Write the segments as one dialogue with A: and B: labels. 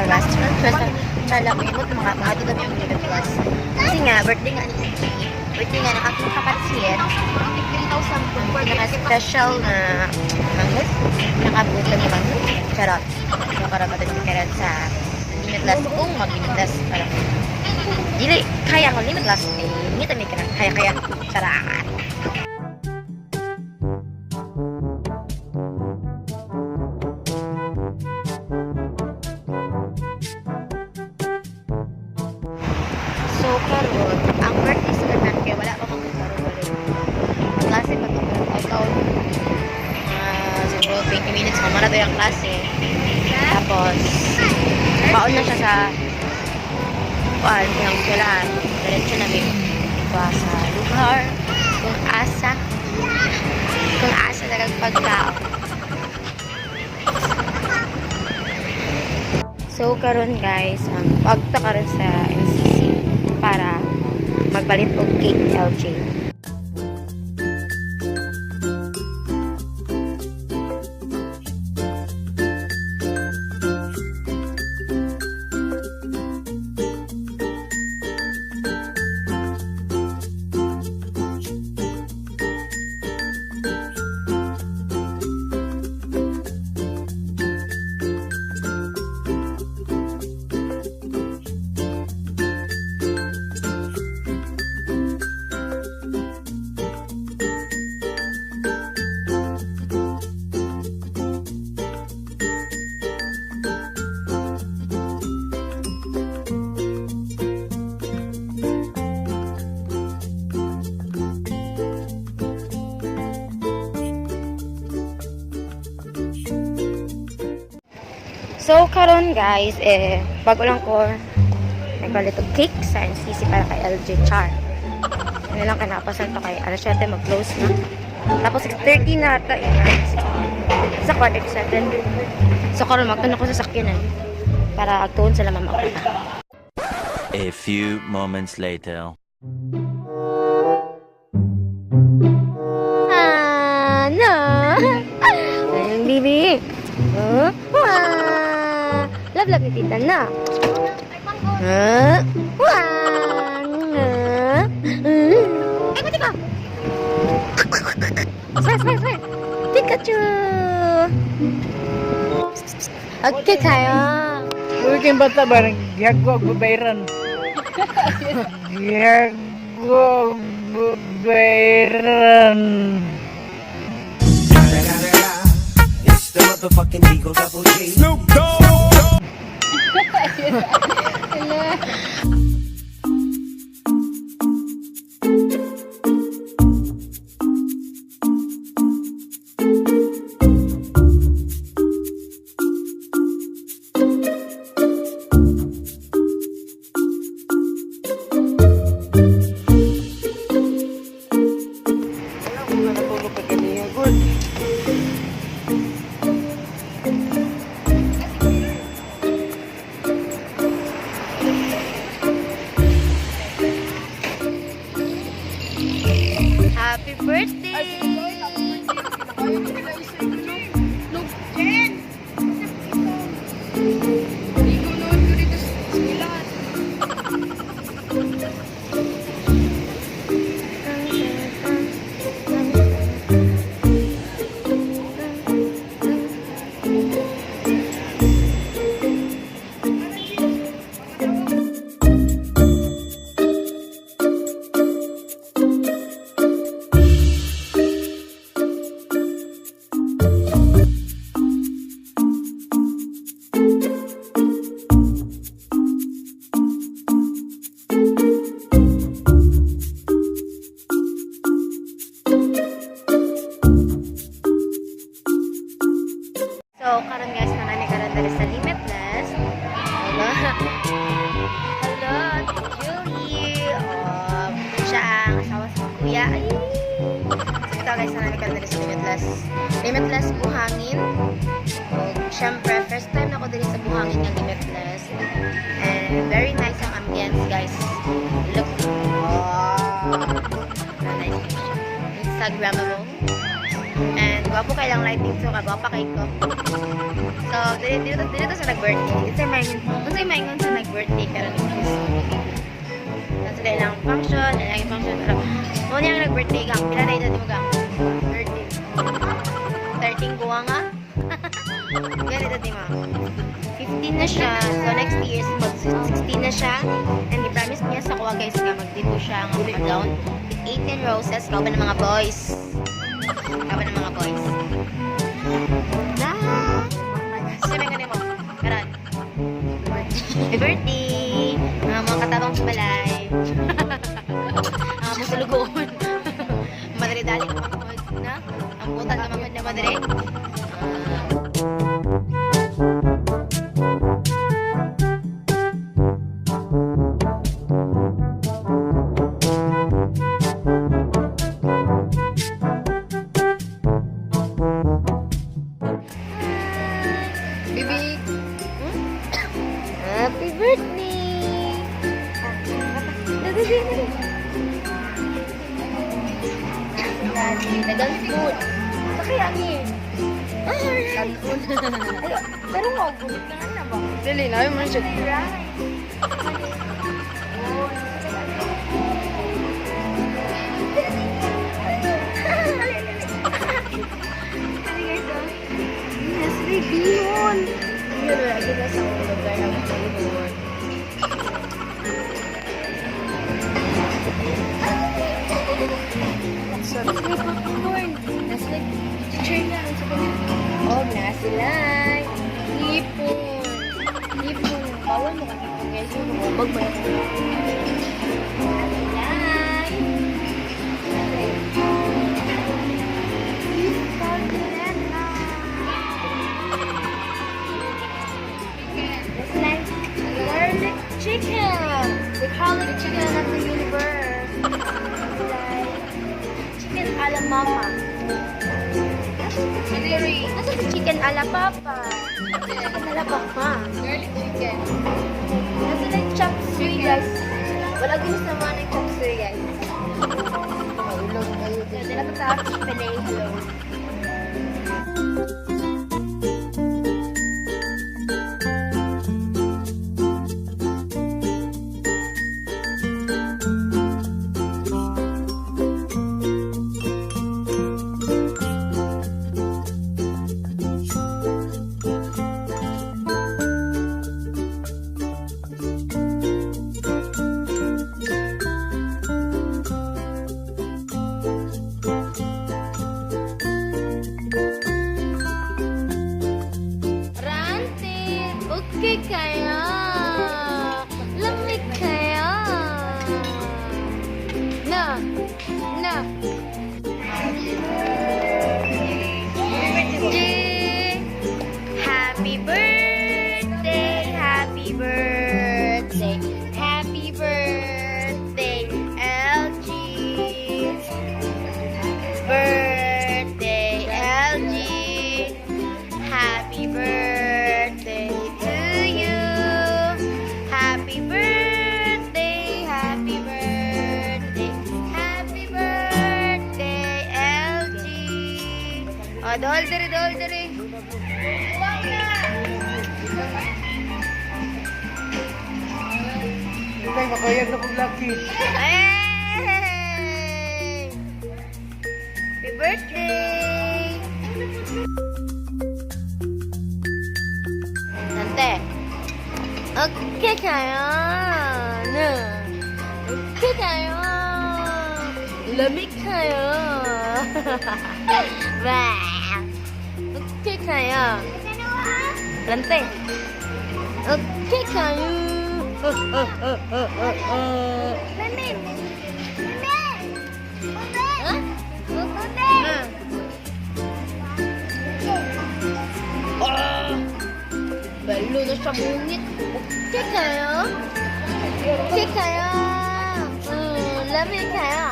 A: oras. Kala ko imot mga kahati kami ang Limit Plus. Kasi nga, birthday nga ng aking kapatid. Naka-special na manghot. Nakabuot kami manghot. Charot. So, para matagpikiran sa Limit Plus kung mag-Limit para dili, kaya ko Limit Plus. Ngita may kaya. Charot. So, karon ang birthday sa kanan kaya wala pa magkakaroon. Klase pa ito. Out. Siguro 20 minutes mamara to yung klase. Tapos, baon na siya sa ng eskwelahan. Diretso namin sa lugar. Kung asa na nagpagkao. So, karon guys, ang pagta karon sa MCC para magpalit og cake LJ. So, karon guys, bago lang ko nagpalit og cake sa NCC para kay LJ Char. Ano lang kanapasan to kay alas 7 mag-close na. Tapos 6:30 na ata sa 7. So, karon magtuon ako sa sakyanan para agtuon sila mama ko.
B: A few moments later.
A: No. Ayun, bibi. Love ni tita na. Ay, mati ka! Sir! Pikachu! Okay tayo.
C: Uy, kayong bata ba? Giyago ang babayaran. Giyago ang babayaran.
D: It's the motherfucking Eagle Double G. Snoop Dogg!
A: Happy birthday! So, karon guys, nanani karon dali sa Limitless. Hello, Julie. Siya ang asawa sa kuya. Ay! So, ito guys, nanani karon dali sa Limitless. Limitless Buhangin. Siyempre, first time na ako dali sa Buhangin ng Limitless. And very nice ang ambience, guys. Look. Nice. Instagrammable. And Gwapo kay lang lighting so kagwapa kay ko. So, dito sa nag-birthday. Ito may maingon sa nag-birthday karon is. Nasa dahil lang function, dahil function. Pero, mo niya nag-birthday gang. Pila na edad mo gang? 13 kuha nga. Gano'n edad ni ma. 15 na siya. So, next year, mag-16 na siya. And i-promise niya sa kuha guys nga mag-dito siya nga mag-down. 18 roses. Kauban ng mga boys. Kauban ng mga boys. Siyempre nga mo. Karan. Happy birthday! Mga katabang sa balay. Musulugon. Madali-dali na mamahod na. Ang putan na mamahod na madali.
E: Bibi.
A: Happy birthday! Dagang food. Sa kaya ni? Kanun. Pero magulit na na ba?
E: Dili na yung siya.
A: Yes, baby yun. Yun, lagi na sa lugar ng Hollywood. Sorry, popcorn. Nasa like, teacher na. Oh, nasilay. Hipon. Hipon. Bawal mo kasi kung guys yung bumabag ba yun? Nasilay. It's like garlic chicken. We call it chicken of the universe. It's like chicken a la mama. Nasa si chicken a la papa? Chicken a la papa.
E: Garlic chicken.
A: Nasa like chop suey guys. Wala gusto naman ng chop suey guys.
E: Maulog kayo.
A: Hindi na sa pinay-hello. Okay kaya? Lamig kaya? Na! Happy birthday! Happy birthday! Happy birthday, LG! Birthday, LG! Happy birthday to you! Happy birthday! Happy birthday! Happy birthday, LG! Oh, dol diri.
C: Itay, makayag na kong laki.
A: Hey! Happy birthday! Tante. Okay kayo. No. Okay kayo. Lamig kayo. Bah. Okay kayo. Tante. Okay kayo. Mami. Huh? Balo na siya mungit. Okay kayo? Okay kayo? Lamig kayo?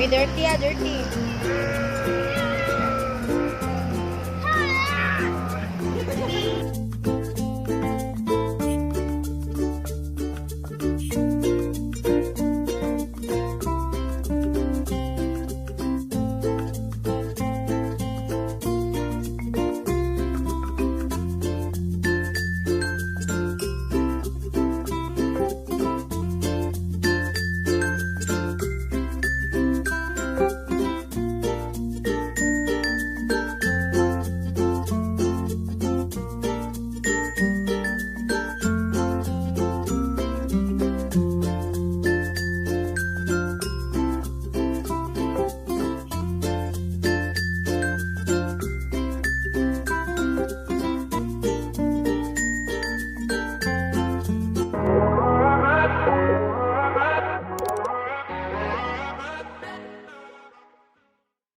E: dirty ah, dirty.